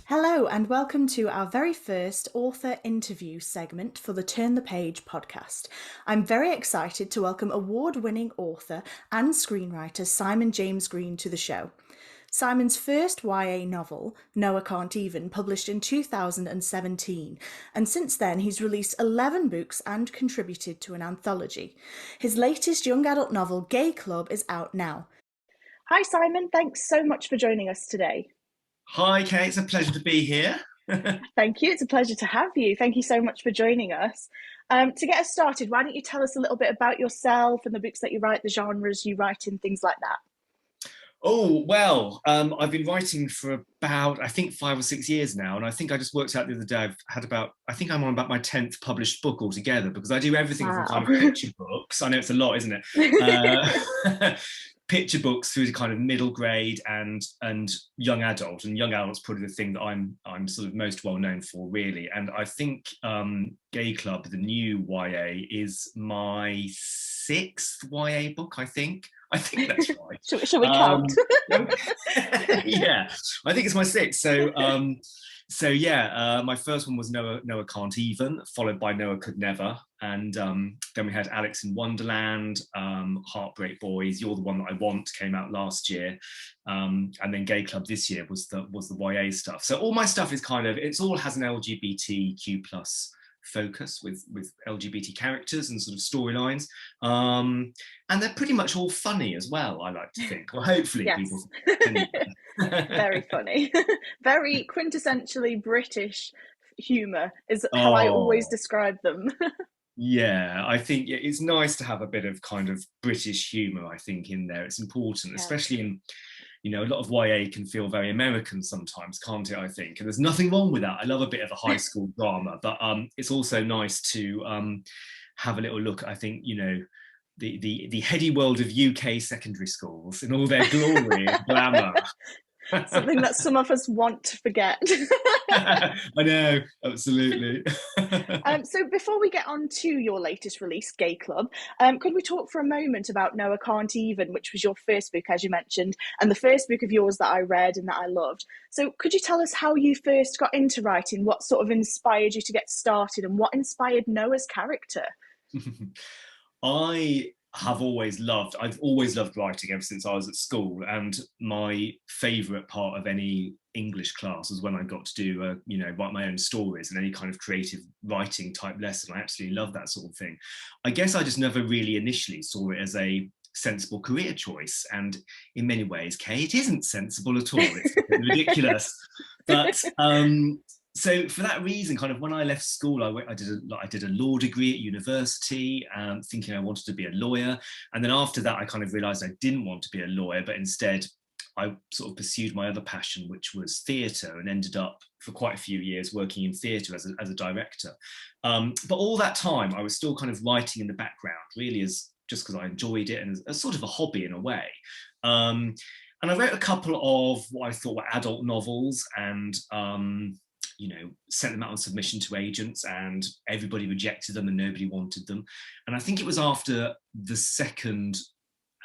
Hello, and welcome to our very first author interview segment for the Turn the Page podcast. I'm very excited to welcome award-winning author and screenwriter Simon James Green to the show. Simon's first YA novel, Noah Can't Even, published in 2017, and since then he's released 11 books and contributed to an anthology. His latest young adult novel, Gay Club, is out now. Hi Simon, thanks so much for joining us today. Hi, Kate. It's a pleasure to be here. Thank you. It's a pleasure to have you. Thank you so much for joining us. To get us started, why don't you tell us a little bit about yourself and the books that you write, the genres you write in, things like that? I've been writing for about, I think, 5 or 6 years now. And I think I just worked out the other day, I think I'm on about my 10th published book altogether, because I do everything from kind of picture books. I know it's a lot, isn't it? Picture books through to kind of middle grade and young adult. And young adult's probably the thing that I'm sort of most well known for, really. And I think Gay Club, the new YA, is my 6th YA book, I think. I think that's right. Shall we count? Yeah, I think it's my 6th. My first one was Noah Can't Even, followed by Noah Could Never, and then we had Alex in Wonderland, Heartbreak Boys, You're the One That I Want came out last year, and then Gay Club this year was the YA stuff. So all my stuff is it all has an LGBTQ plus focus with LGBT characters and sort of storylines, and they're pretty much all funny as well, I like to think. Well, hopefully yes. People Very funny. Very quintessentially British humour is how I always describe them. Yeah, I think it's nice to have a bit of kind of British humour, I think, in there. It's important, especially in, a lot of YA can feel very American sometimes, can't it, I think? And there's nothing wrong with that. I love a bit of a high school drama, but it's also nice to have a little look at, I think, the heady world of UK secondary schools in all their glory and glamour. Something that some of us want to forget. I know, absolutely. So before we get on to your latest release, Gay Club, could we talk for a moment about Noah Can't Even, which was your first book, as you mentioned, and the first book of yours that I read and that I loved. So could you tell us how you first got into writing, what sort of inspired you to get started, and what inspired Noah's character? I've always loved writing ever since I was at school, and my favourite part of any English class was when I got to do write my own stories and any kind of creative writing type lesson. I absolutely love that sort of thing. I guess I just never really initially saw it as a sensible career choice, and in many ways, Kay, it isn't sensible at all. It's ridiculous. But so for that reason, kind of when I left school, I did a law degree at university, thinking I wanted to be a lawyer. And then after that, I kind of realised I didn't want to be a lawyer, but instead I sort of pursued my other passion, which was theatre, and ended up for quite a few years working in theatre as a director. But all that time, I was still kind of writing in the background, really, as just because I enjoyed it and as sort of a hobby in a way. And I wrote a couple of what I thought were adult novels, and sent them out on submission to agents, and everybody rejected them and nobody wanted them. And I think it was after the second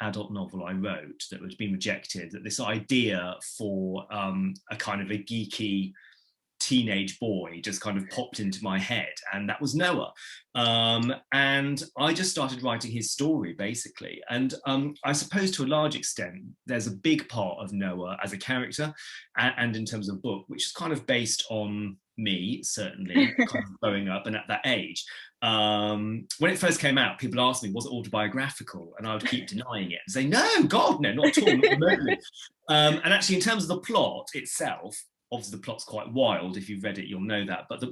adult novel I wrote that had been rejected that this idea for a kind of a geeky teenage boy just kind of popped into my head, and that was Noah. And I just started writing his story, basically. And I suppose to a large extent, there's a big part of Noah as a character and in terms of book, which is kind of based on me, certainly, kind of growing up and at that age. When it first came out, people asked me, was it autobiographical? And I would keep denying it and say, no, God, no, not at all, not remotely. And actually, in terms of the plot itself, obviously the plot's quite wild. If you've read it, you'll know that. But the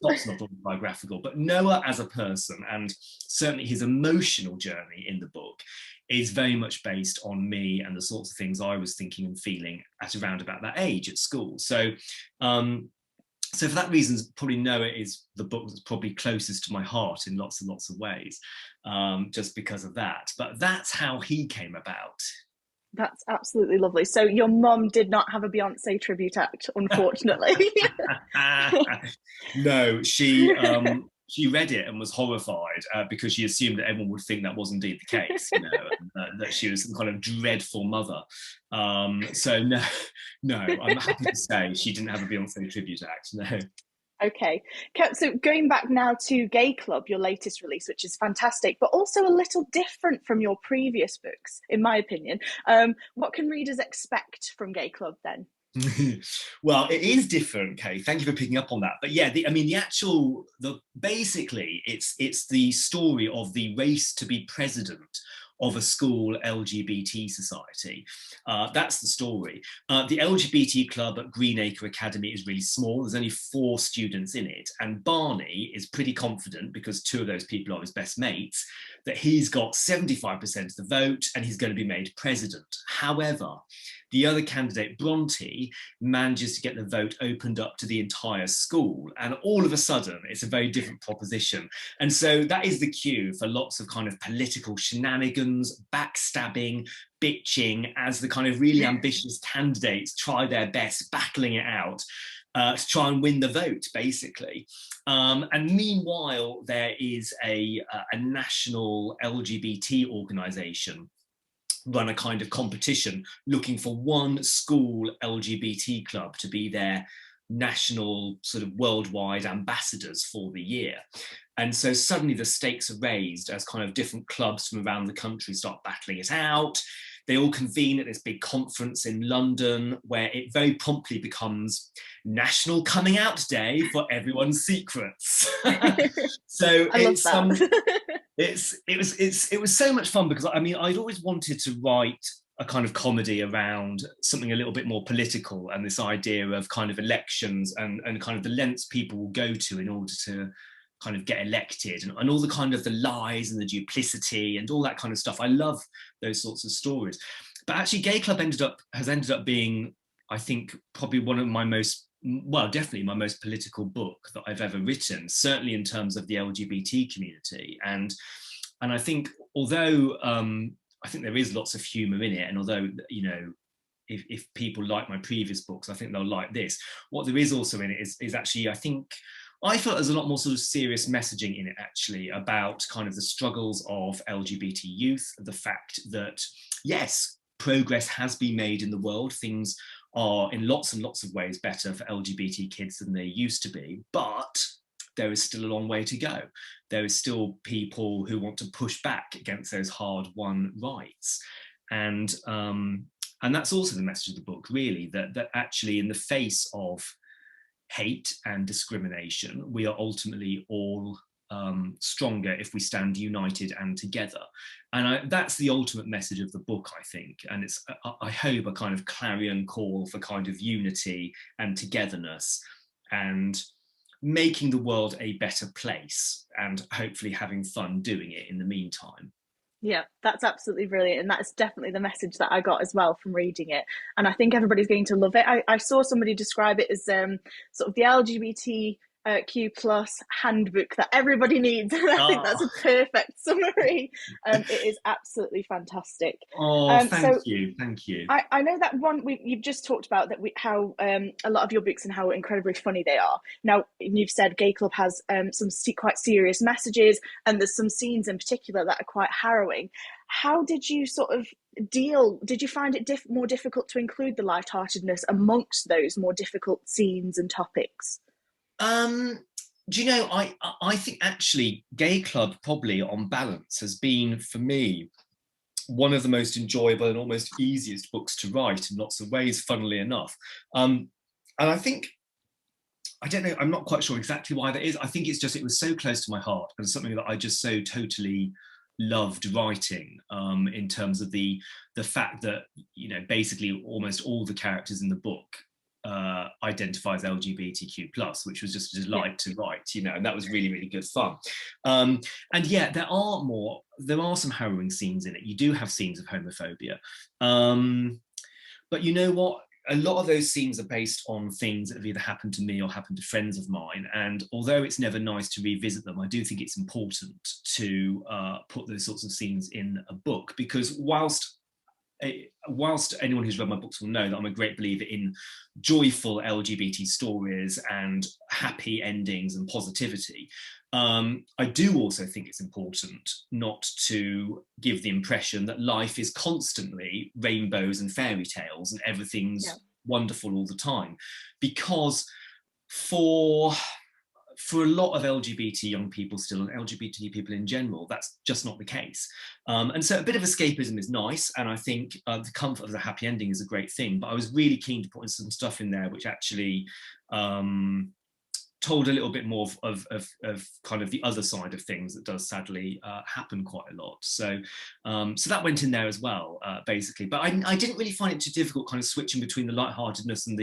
plot's not autobiographical. But Noah as a person, and certainly his emotional journey in the book, is very much based on me and the sorts of things I was thinking and feeling at around about that age at school. So for that reason, probably Noah is the book that's probably closest to my heart in lots and lots of ways, just because of that. But that's how he came about. That's absolutely lovely. So your mum did not have a Beyonce tribute act, unfortunately. No, she she read it and was horrified because she assumed that everyone would think that was indeed the case, you know, and, that she was some kind of dreadful mother. So no, no, I'm happy to say she didn't have a Beyonce tribute act. No. Okay. So going back now to Gay Club, your latest release, which is fantastic, but also a little different from your previous books, in my opinion. What can readers expect from Gay Club then? Well, it is different, Kay. Thank you for picking up on that. But yeah, I mean, basically, it's the story of the race to be president of a school LGBT society. That's the story. The LGBT club at Greenacre Academy is really small. There's only 4 students in it. And Barney is pretty confident, because 2 of those people are his best mates, that he's got 75% of the vote and he's going to be made president. However, the other candidate, Bronte, manages to get the vote opened up to the entire school. And all of a sudden, it's a very different proposition. And so that is the cue for lots of kind of political shenanigans, backstabbing, bitching, as the kind of really ambitious candidates try their best, battling it out to try and win the vote, basically. And meanwhile, there is a national LGBT organisation run a kind of competition looking for one school LGBT club to be their national sort of worldwide ambassadors for the year. And so suddenly the stakes are raised as kind of different clubs from around the country start battling it out. They all convene at this big conference in London, where it very promptly becomes National Coming Out Day for everyone's secrets. So I love that. it was so much fun, because I mean, I'd always wanted to write a kind of comedy around something a little bit more political, and this idea of kind of elections and kind of the lengths people will go to in order to kind of get elected, and all the kind of the lies and the duplicity and all that kind of stuff. I love those sorts of stories. But actually, Gay Club has ended up being, I think, probably one of my most, well, definitely my most political book that I've ever written, certainly in terms of the LGBT community. And I think, although I think there is lots of humour in it, and although, you know, if people like my previous books, I think they'll like this. What there is also in it is actually, I think, I felt there's a lot more sort of serious messaging in it, actually, about kind of the struggles of LGBT youth, the fact that, yes, progress has been made in the world. Things are in lots and lots of ways better for LGBT kids than they used to be, but there is still a long way to go. There is still people who want to push back against those hard-won rights. And that's also the message of the book, really, that actually, in the face of hate and discrimination, we are ultimately all stronger if we stand united and together. And that's the ultimate message of the book, I think. And it's, I hope, a kind of clarion call for kind of unity and togetherness, and making the world a better place, and hopefully having fun doing it in the meantime. Yeah, that's absolutely brilliant. And that's definitely the message that I got as well from reading it. And I think everybody's going to love it. I saw somebody describe it as sort of the LGBTQ plus handbook that everybody needs. And I think that's a perfect summary. It is absolutely fantastic. Oh, thank you. Thank you. I know that one you've just talked about, that how a lot of your books and how incredibly funny they are. Now, you've said Gay Club has some quite serious messages, and there's some scenes in particular that are quite harrowing. How did you sort of did you find it more difficult to include the lightheartedness amongst those more difficult scenes and topics? Do you know, I think actually Gay Club probably on balance has been, for me, one of the most enjoyable and almost easiest books to write in lots of ways, funnily enough. And I think, I don't know, I'm not quite sure exactly why that is. I think it's just, it was so close to my heart, and something that I just so totally loved writing, in terms of the fact that, you know, basically almost all the characters in the book identify as LGBTQ plus, which was just a delight to write, you know, and that was really, really good fun. And yeah, there are some harrowing scenes in it. You do have scenes of homophobia, but you know what? A lot of those scenes are based on things that have either happened to me or happened to friends of mine. And although it's never nice to revisit them, I do think it's important to put those sorts of scenes in a book, because whilst whilst anyone who's read my books will know that I'm a great believer in joyful LGBT stories and happy endings and positivity, I do also think it's important not to give the impression that life is constantly rainbows and fairy tales and Yeah. everything's wonderful all the time, because for a lot of LGBT young people still, and LGBT people in general, that's just not the case. And so a bit of escapism is nice, and I think the comfort of the happy ending is a great thing, but I was really keen to put in some stuff in there which actually told a little bit more of kind of the other side of things that does sadly happen quite a lot. So so that went in there as well, basically. But I didn't really find it too difficult kind of switching between the lightheartedness and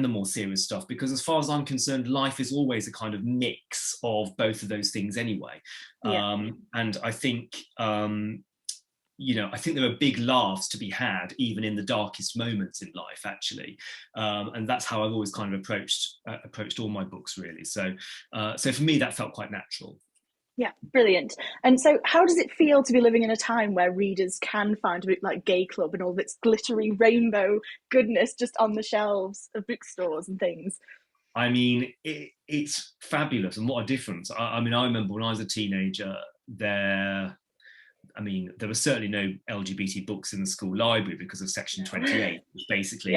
the more serious stuff, because as far as I'm concerned, life is always a kind of mix of both of those things anyway. Yeah. And I think I think there are big laughs to be had even in the darkest moments in life, actually, and that's how I've always kind of approached all my books, really. So so for me that felt quite natural. Yeah, brilliant. And so, how does it feel to be living in a time where readers can find a book like Gay Club and all of its glittery rainbow goodness just on the shelves of bookstores and things? I mean, it's fabulous, and what a difference. I mean, I remember when I was a teenager, there were certainly no LGBT books in the school library because of Section 28, which Yeah. basically,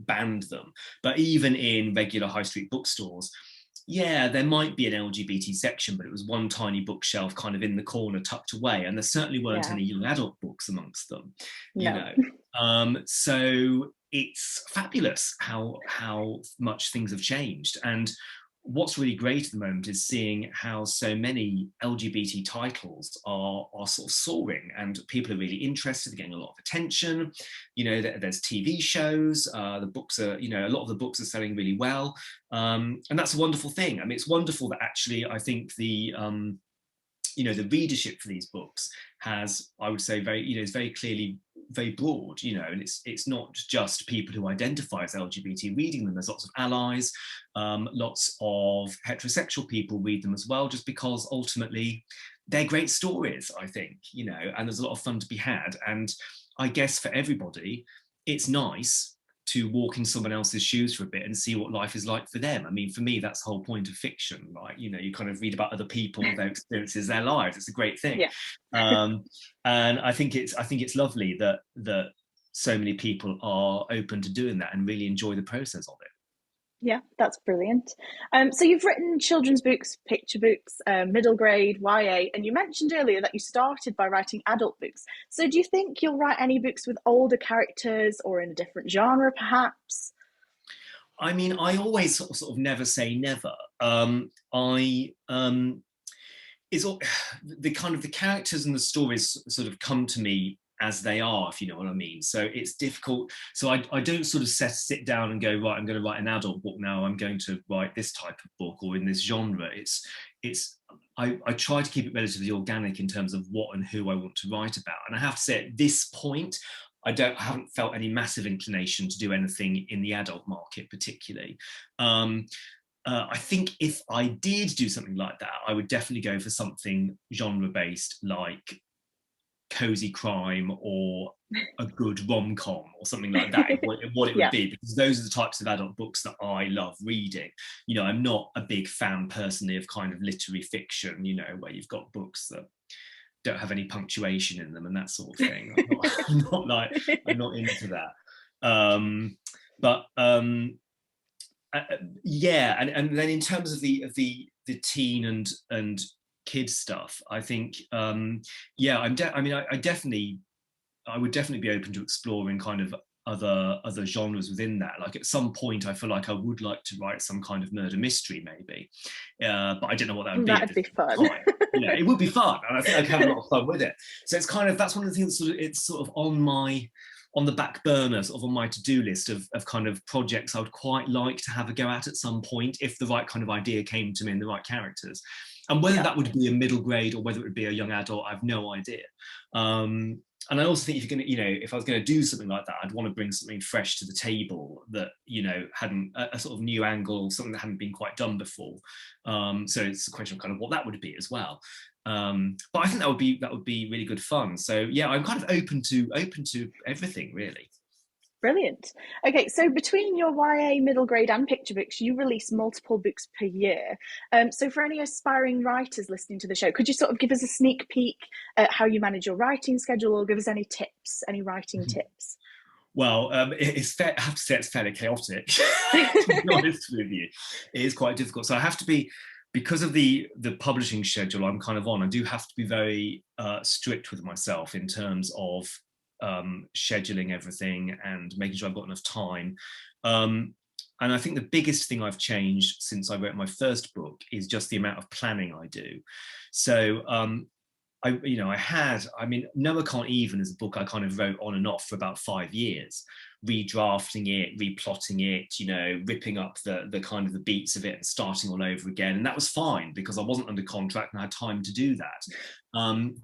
banned them. But even in regular high street bookstores, yeah, there might be an LGBT section, but it was one tiny bookshelf kind of in the corner tucked away, and there certainly weren't Yeah. any young adult books amongst them, No. So it's fabulous how much things have changed. And what's really great at the moment is seeing how so many LGBT titles are sort of soaring, and people are really interested, getting a lot of attention. There's TV shows, the books are, a lot of the books are selling really well, and that's a wonderful thing. I mean, it's wonderful that actually I think the the readership for these books has, I would say, is very clearly very broad, and it's not just people who identify as LGBT reading them. There's lots of allies, lots of heterosexual people read them as well, just because ultimately they're great stories, I think, and there's a lot of fun to be had. And I guess for everybody, it's nice to walk in someone else's shoes for a bit and see what life is like for them. I mean, for me, that's the whole point of fiction, right? You kind of read about other people, their experiences, their lives. It's a great thing. Yeah. And I think it's lovely that so many people are open to doing that and really enjoy the process of it. Yeah, that's brilliant. So you've written children's books, picture books, middle grade, YA, and you mentioned earlier that you started by writing adult books. So do you think you'll write any books with older characters or in a different genre, perhaps? I mean, I always sort of never say never. I is all the kind of the characters and the stories sort of come to me as they are, if you know what I mean. So it's difficult. So I don't sort of sit down and go, right, I'm going to write an adult book now, I'm going to write this type of book or in this genre. I try to keep it relatively organic in terms of what and who I want to write about. And I have to say, at this point, I haven't felt any massive inclination to do anything in the adult market particularly. I think if I did do something like that, I would definitely go for something genre-based, like cozy crime or a good rom-com or something like that. What it would Yeah. be, because those are the types of adult books that I love reading. I'm not a big fan personally of kind of literary fiction, where you've got books that don't have any punctuation in them and that sort of thing. I'm not into that. But yeah, and then in terms of the teen and kid stuff, I think yeah, I would definitely be open to exploring kind of other genres within that. Like at some point, I feel like I would like to write some kind of murder mystery, maybe, but I don't know what that would be at That'd this be fun. time. It would be fun, and I think I'd have a lot of fun with it. So it's kind of, that's one of the things. It's sort of on the back burner, sort of on my to-do list of kind of projects I would quite like to have a go at some point, if the right kind of idea came to me and the right characters. And whether that would be a middle grade or whether it would be a young adult, I have no idea. and I also think if you're going to, if I was going to do something like that, I'd want to bring something fresh to the table that, hadn't a sort of new angle, something that hadn't been quite done before. So it's a question of kind of what that would be as well. But I think that would be really good fun. So yeah, I'm kind of open to everything really. Brilliant. Okay, so between your YA, middle grade, and picture books, you release multiple books per year. So for any aspiring writers listening to the show, could you sort of give us a sneak peek at how you manage your writing schedule, or give us any tips, any writing tips? Well, it's fair, I have to say it's fairly chaotic, to be honest with you. It is quite difficult. So I have to be, because of the publishing schedule I'm kind of on, I do have to be very strict with myself in terms of scheduling everything and making sure I've got enough time. And I think the biggest thing I've changed since I wrote my first book is just the amount of planning I do. So Noah Can't Even is a book I kind of wrote on and off for about 5 years, redrafting it, replotting it, ripping up the kind of the beats of it and starting all over again. And that was fine because I wasn't under contract and I had time to do that.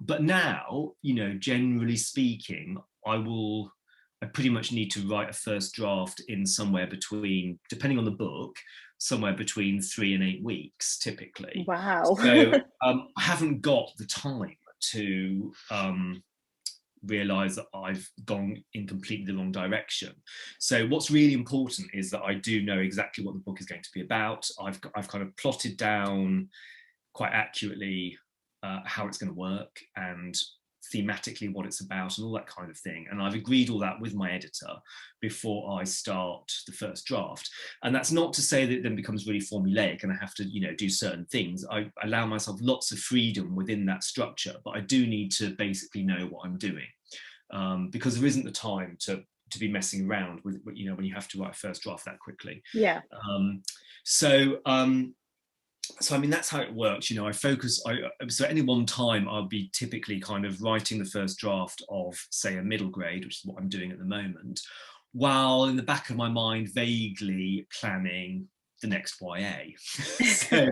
But now, generally speaking, I pretty much need to write a first draft in somewhere between, depending on the book, somewhere between 3 and 8 weeks, typically. Wow. So I haven't got the time to realize that I've gone in completely the wrong direction. So what's really important is that I do know exactly what the book is going to be about. I've kind of plotted down quite accurately how it's going to work and thematically what it's about and all that kind of thing. And I've agreed all that with my editor before I start the first draft. And that's not to say that it then becomes really formulaic and I have to, do certain things. I allow myself lots of freedom within that structure, but I do need to basically know what I'm doing because there isn't the time to be messing around with, when you have to write a first draft that quickly. Yeah. So I mean, that's how it works. I focus, so at any one time, I'll be typically kind of writing the first draft of, say, a middle grade, which is what I'm doing at the moment, while in the back of my mind, vaguely planning the next YA. So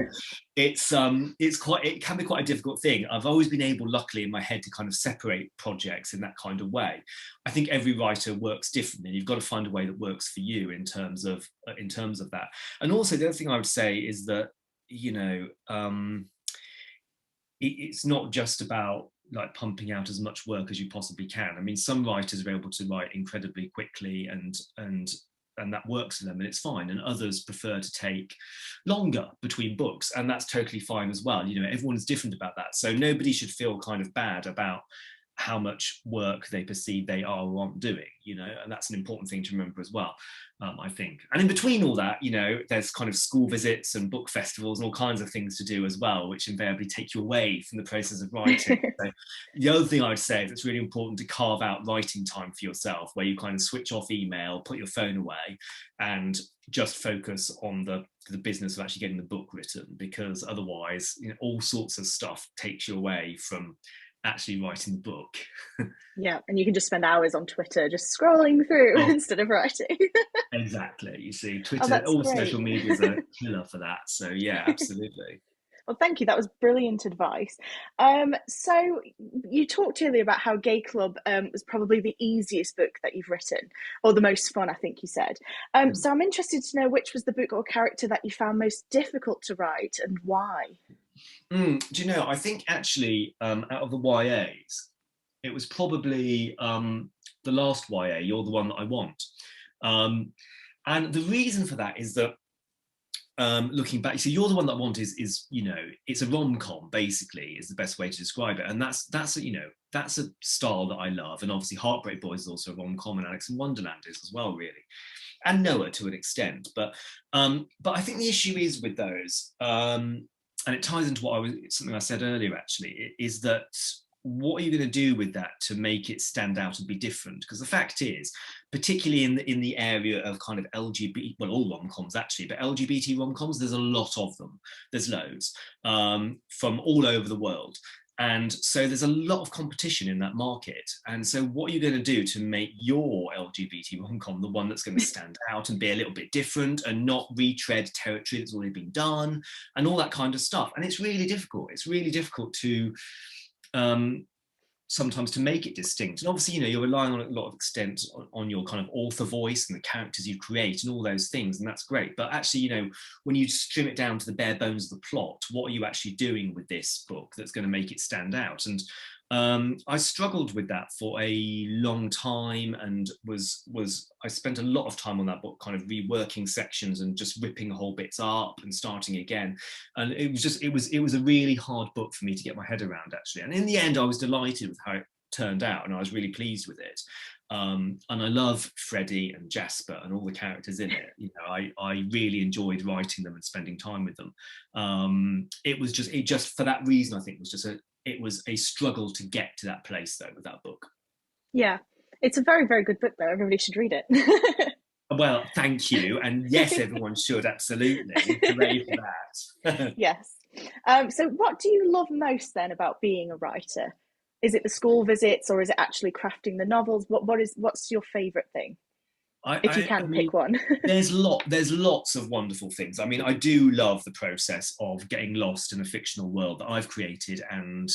it can be quite a difficult thing. I've always been able, luckily, in my head to kind of separate projects in that kind of way. I think every writer works differently. You've got to find a way that works for you in terms of that. And also, the other thing I would say is that it's not just about like pumping out as much work as you possibly can. I mean, some writers are able to write incredibly quickly and that works for them and it's fine, and others prefer to take longer between books, and that's totally fine as well. Everyone's different about that, so nobody should feel kind of bad about how much work they perceive they are or aren't doing, and that's an important thing to remember as well, I think. And in between all that, there's kind of school visits and book festivals and all kinds of things to do as well, which invariably take you away from the process of writing. So the other thing I would say is it's really important to carve out writing time for yourself, where you kind of switch off email, put your phone away, and just focus on the business of actually getting the book written, because otherwise, all sorts of stuff takes you away from actually writing the book. Yeah, and you can just spend hours on Twitter just scrolling through instead of writing. Exactly. You see, Twitter, all social media is a killer for that. So yeah, absolutely. Well, thank you. That was brilliant advice. So you talked earlier about how Gay Club was probably the easiest book that you've written, or the most fun, I think you said. So I'm interested to know which was the book or character that you found most difficult to write and why. Do you know, I think actually out of the YAs, it was probably the last YA, You're the One That I Want. And the reason for that is that looking back, so You're the One That I Want is it's a rom-com, basically, is the best way to describe it. And that's a style that I love. And obviously Heartbreak Boys is also a rom-com, and Alice in Wonderland is as well, really. And Noah to an extent. But I think the issue is with those, and it ties into something I said earlier, actually, is that what are you going to do with that to make it stand out and be different? Because the fact is, particularly in the area of kind of LGBT, well, all rom-coms actually, but LGBT rom-coms, there's a lot of them. There's loads from all over the world. And so there's a lot of competition in that market. And so what are you going to do to make your LGBT rom-com the one that's going to stand out and be a little bit different and not retread territory that's already been done and all that kind of stuff? And it's really difficult. It's really difficult to sometimes to make it distinct. And obviously, you're relying on a lot of extent on your kind of author voice and the characters you create and all those things, and that's great. But actually, when you trim it down to the bare bones of the plot, what are you actually doing with this book that's going to make it stand out? And I struggled with that for a long time, and I spent a lot of time on that book, kind of reworking sections and just ripping whole bits up and starting again. And it was a really hard book for me to get my head around, actually. And in the end, I was delighted with how it turned out, and I was really pleased with it. And I love Freddie and Jasper and all the characters in it. I really enjoyed writing them and spending time with them. It just for that reason, I think it was a struggle to get to that place, though, with that book. Yeah, it's a very, very good book, though. Everybody should read it. Well, thank you. And yes, everyone should, absolutely. Hooray for that. Yes. So what do you love most then about being a writer? Is it the school visits, or is it actually crafting the novels? What's your favourite thing? If you can pick one. there's lots of wonderful things. I mean, I do love the process of getting lost in a fictional world that I've created, and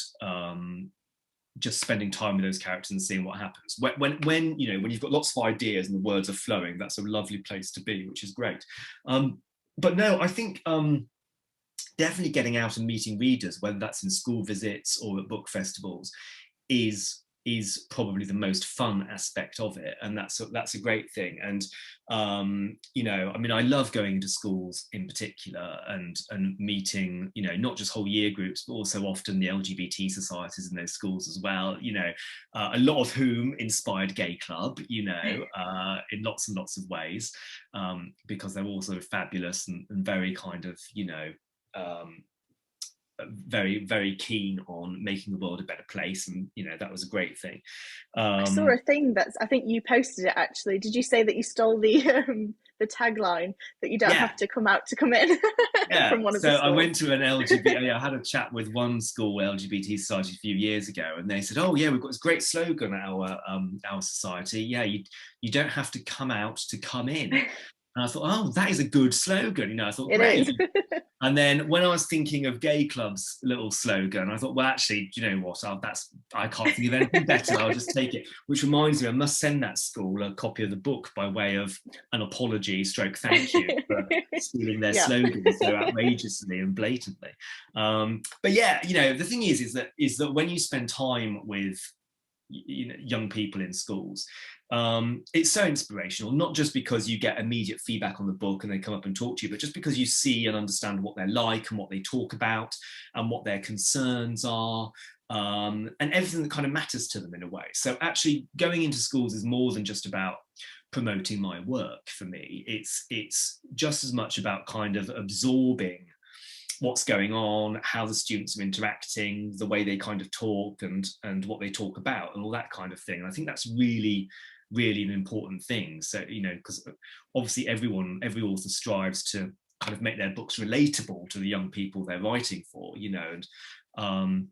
just spending time with those characters and seeing what happens. When you've got lots of ideas and the words are flowing, that's a lovely place to be, which is great. But no, I think definitely getting out and meeting readers, whether that's in school visits or at book festivals, is probably the most fun aspect of it, and that's a great thing. And I mean, I love going into schools in particular and meeting not just whole year groups, but also often the LGBT societies in those schools as well, a lot of whom inspired Gay Club, in lots and lots of ways, because they're all sort of fabulous and very kind of very, very keen on making the world a better place, and that was a great thing. I saw a thing I think you posted it, actually. Did you say that you stole the tagline that you don't have to come out to come in? Yeah. From one of the schools? I went to an LGBT. I had a chat with one school LGBT society a few years ago, and they said, "Oh yeah, we've got this great slogan at our society. Yeah, you don't have to come out to come in." And I thought, oh, that is a good slogan. I thought, great. And then when I was thinking of Gay Club's little slogan, I thought, well, actually, do you know what? I can't think of anything better. I'll just take it. Which reminds me, I must send that school a copy of the book by way of an apology / thank you for stealing their slogan so outrageously and blatantly. But yeah, the thing is that when you spend time with young people in schools, it's so inspirational, not just because you get immediate feedback on the book and they come up and talk to you, but just because you see and understand what they're like and what they talk about and what their concerns are, and everything that kind of matters to them in a way. So actually going into schools is more than just about promoting my work for me. It's just as much about kind of absorbing what's going on, how the students are interacting, the way they kind of talk and what they talk about and all that kind of thing. And I think that's really, really an important thing. So, because obviously every author strives to kind of make their books relatable to the young people they're writing for, and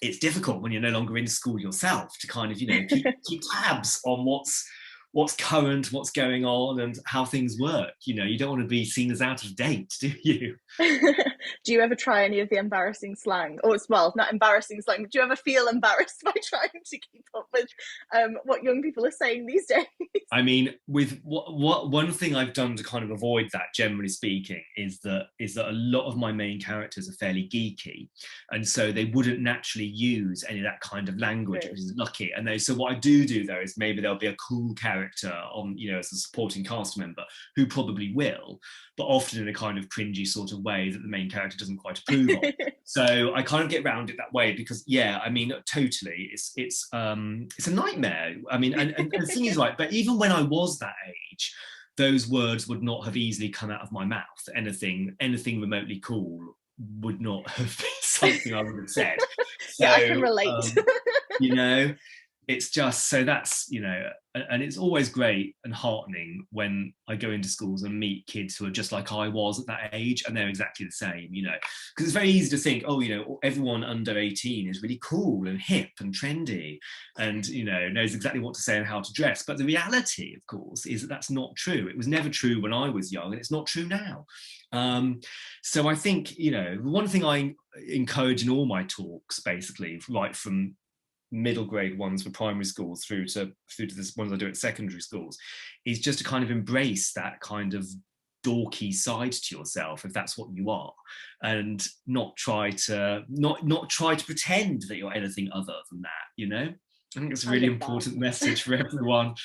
it's difficult when you're no longer in school yourself to kind of, keep tabs on what's current, what's going on, and how things work. You don't want to be seen as out of date, do you? Do you ever try any of the embarrassing slang? Or well, not embarrassing slang, but do you ever feel embarrassed by trying to keep up with what young people are saying these days? I mean, with what one thing I've done to kind of avoid that, generally speaking, is that a lot of my main characters are fairly geeky, and so they wouldn't naturally use any of that kind of language, which is lucky. And so what I do though is maybe there'll be a cool character on, as a supporting cast member who probably will, but often in a kind of cringy sort of way that the main character doesn't quite approve of. So I kind of get around it that way because, yeah, I mean, totally, it's a nightmare. I mean, and the thing is, right, but even when I was that age, those words would not have easily come out of my mouth. Anything remotely cool would not have been something I would have said. So, yeah, I can relate. It's just, so that's, and it's always great and heartening when I go into schools and meet kids who are just like I was at that age, and they're exactly the same, because it's very easy to think, oh, everyone under 18 is really cool and hip and trendy and, knows exactly what to say and how to dress. But the reality, of course, is that that's not true. It was never true when I was young, and it's not true now. So I think, one thing I encourage in all my talks, basically, right from middle grade ones for primary schools through to the ones I do at secondary schools, is just to kind of embrace that kind of dorky side to yourself, if that's what you are, and not try to pretend that you're anything other than that, you know. I think it's a I really love that. important message for everyone.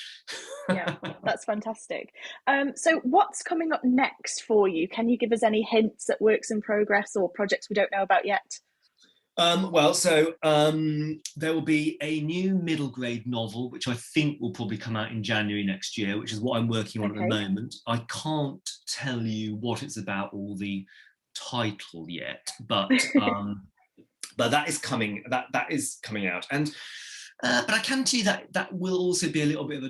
Yeah, that's fantastic. So what's coming up next for you? Can you give us any hints at works in progress or projects we don't know about yet? There will be a new middle grade novel, which I think will probably come out in January next year, which is what I'm working on at the Okay. moment. I can't tell you what it's about or the title yet, but that is coming. That is coming out, and but I can tell you that that will also be a little bit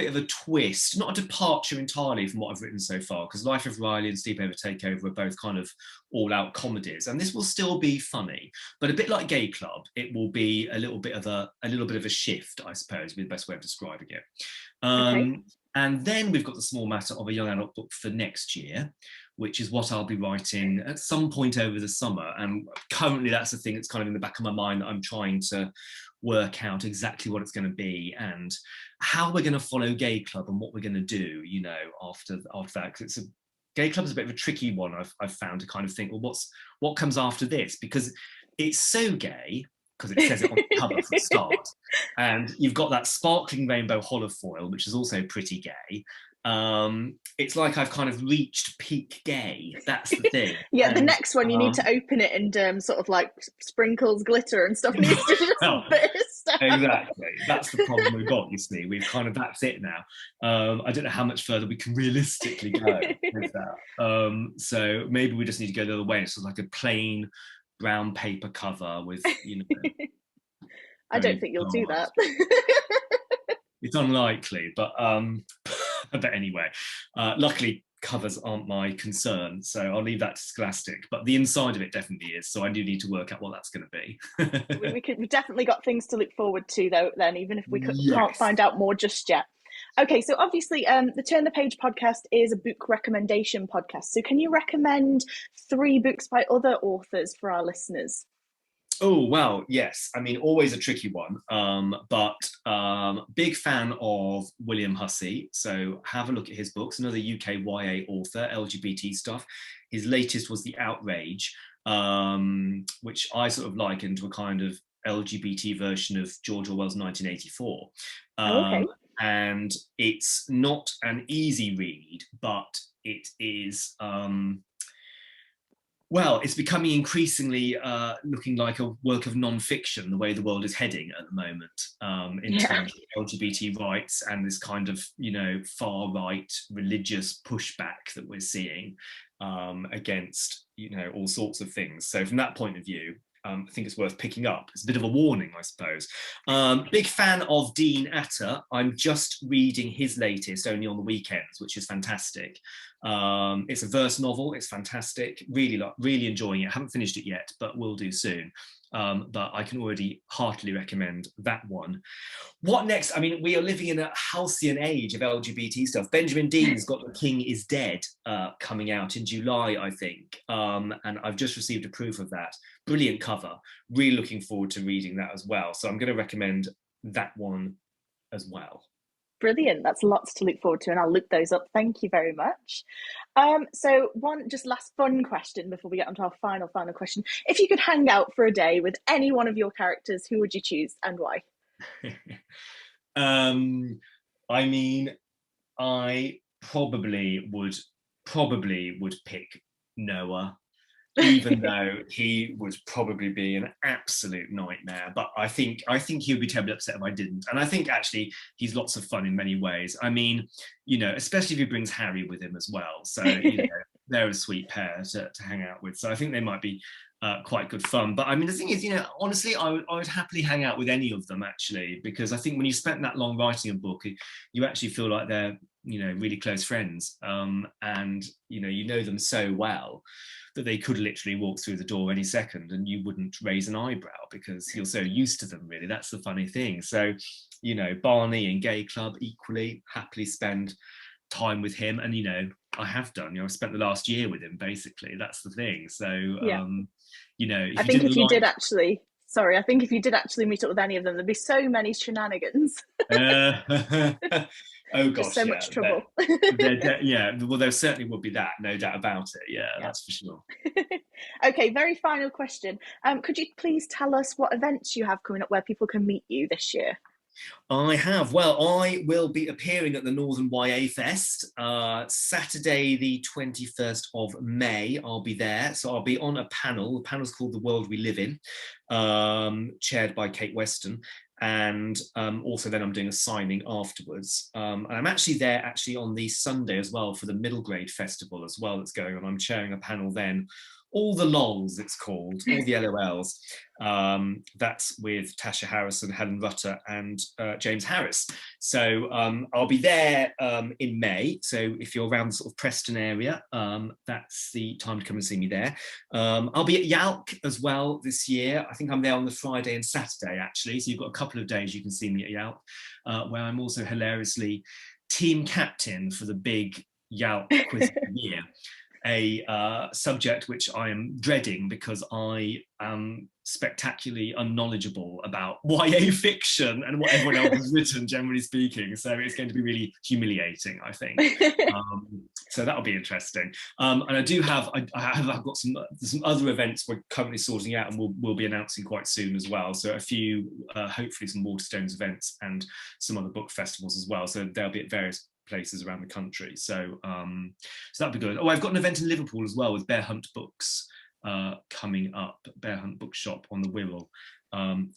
of a twist, not a departure entirely from what I've written so far, because Life of Riley and Sleepover Takeover are both kind of all-out comedies, and this will still be funny, but a bit like Gay Club, it will be a little bit of a shift, I suppose, would be the best way of describing it. Okay. And then we've got the small matter of a young adult book for next year, which is what I'll be writing at some point over the summer. And currently that's the thing that's kind of in the back of my mind that I'm trying to work out exactly what it's going to be and how we're going to follow Gay Club and what we're going to do, you know, after that. Because Gay Club is a bit of a tricky one, I've found, to kind of think, well, what comes after this? Because it's so gay, because it says it on the cover for a start. And you've got that sparkling rainbow holofoil, which is also pretty gay. It's like I've kind of reached peak gay. That's the thing. Yeah, the And next one you need to open it and sort of like sprinkles glitter and stuff needs to just well, burst out. exactly. That's the problem we've got, you see. We've kind of, that's it now. I don't know how much further we can realistically go with that. So maybe we just need to go the other way. It's like a plain brown paper cover with, you know. I don't think you'll do that. It's unlikely, but but anyway, luckily covers aren't my concern, so I'll leave that to Scholastic. But the inside of it definitely is, so I do need to work out what that's going to be. We've definitely got things to look forward to, though. Then, even if we can't Yes. find out more just yet. Okay, so obviously, the Turn the Page podcast is a book recommendation podcast. So, can you recommend 3 books by other authors for our listeners? Oh, well, yes. I mean, always a tricky one, but big fan of William Hussey. So have a look at his books, another UK YA author, LGBT stuff. His latest was The Outrage, which I sort of likened to a kind of LGBT version of George Orwell's 1984. Okay. And it's not an easy read, but it is... well, it's becoming increasingly looking like a work of non-fiction, the way the world is heading at the moment, in terms of LGBT rights and this kind of, you know, far-right religious pushback that we're seeing against, you know, all sorts of things. So from that point of view, I think it's worth picking up. It's a bit of a warning, I suppose. Big fan of Dean Atter. I'm just reading his latest only on the weekends, which is fantastic. It's a verse novel. It's fantastic. Really enjoying it. Haven't finished it yet, but will do soon. But I can already heartily recommend that one. What next? I mean, we are living in a halcyon age of LGBT stuff. Benjamin Dean's got The King is Dead coming out in July, I think. And I've just received a proof of that. Brilliant cover. Really looking forward to reading that as well. So I'm going to recommend that one as well. Brilliant. That's lots to look forward to, and I'll look those up. Thank you very much. So one just last fun question before we get on to our final question. If you could hang out for a day with any one of your characters, who would you choose and why? I mean, I probably would pick Noah, even though he would probably be an absolute nightmare. But I think he would be terribly upset if I didn't. And I think actually he's lots of fun in many ways. I mean, you know, especially if he brings Harry with him as well. So, you know, they're a sweet pair to hang out with. So I think they might be quite good fun. But I mean, the thing is, you know, honestly, I would happily hang out with any of them, actually, because I think when you spent that long writing a book, you actually feel like they're, you know, really close friends. And, you know them so well that they could literally walk through the door any second and you wouldn't raise an eyebrow because you're so used to them, really. That's the funny thing. So, you know, Barney and Gay Club equally happily spend time with him. And, you know, I have done, you know, I've spent the last year with him, basically. That's the thing. So, Yeah. you know, I think if you did actually Sorry, I think if you did actually meet up with any of them, there'd be so many shenanigans. Oh Just so gosh, yeah, much trouble. yeah. Well, there certainly would be that, no doubt about it. Yeah, Yeah. that's for sure. Okay, very final question. Could you please tell us what events you have coming up where people can meet you this year? I have. Well, I will be appearing at the Northern YA Fest Saturday, the 21st of May. I'll be there. So I'll be on a panel. The panel's called The World We Live In, chaired by Kate Weston. And also then I'm doing a signing afterwards. And I'm actually there on the Sunday as well for the middle grade festival as well that's going on. I'm chairing a panel then, all the LOLs it's called, all the LOLs. That's with Tasha Harrison, Helen Rutter, and James Harris. So I'll be there in May. So if you're around the sort of Preston area, that's the time to come and see me there. I'll be at Yalk as well this year. I think I'm there on the Friday and Saturday, actually. So you've got a couple of days you can see me at Yalk, where I'm also hilariously team captain for the big Yalk quiz of the year. A subject which I am dreading because I am spectacularly unknowledgeable about YA fiction and what everyone else has written, generally speaking. So it's going to be really humiliating, I think. So that'll be interesting. And I do have, I've got some other events we're currently sorting out and we'll be announcing quite soon as well. So a few, hopefully some Waterstones events and some other book festivals as well. So they'll be at various places around the country. So that'll be good. Oh, I've got an event in Liverpool as well with Bear Hunt Books coming up, Bear Hunt Bookshop on the Wirral.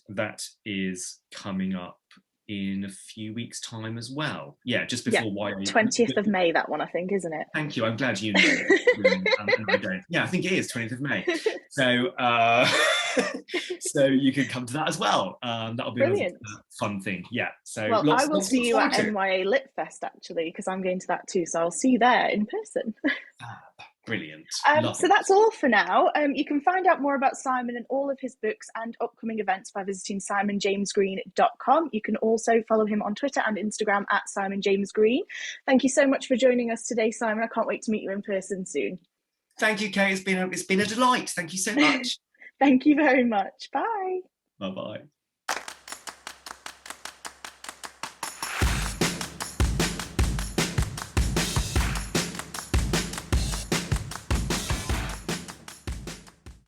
That is coming up in a few weeks' time as well. Yeah, just before YA. 20th of May, that one, I think, isn't it? Thank you. I'm glad you know. And I don't. Yeah, I think it is 20th of May. So so you can come to that as well. That'll be a fun thing. Yeah. So well, I will see you at NYA Lit Fest actually, because I'm going to that too. So I'll see you there in person. Brilliant. So that's all for now. You can find out more about Simon and all of his books and upcoming events by visiting simonjamesgreen.com. You can also follow him on Twitter and Instagram at simonjamesgreen. Thank you so much for joining us today, Simon. I can't wait to meet you in person soon. Thank you, Kay. It's been a delight. Thank you so much. Thank you very much. Bye. Bye-bye.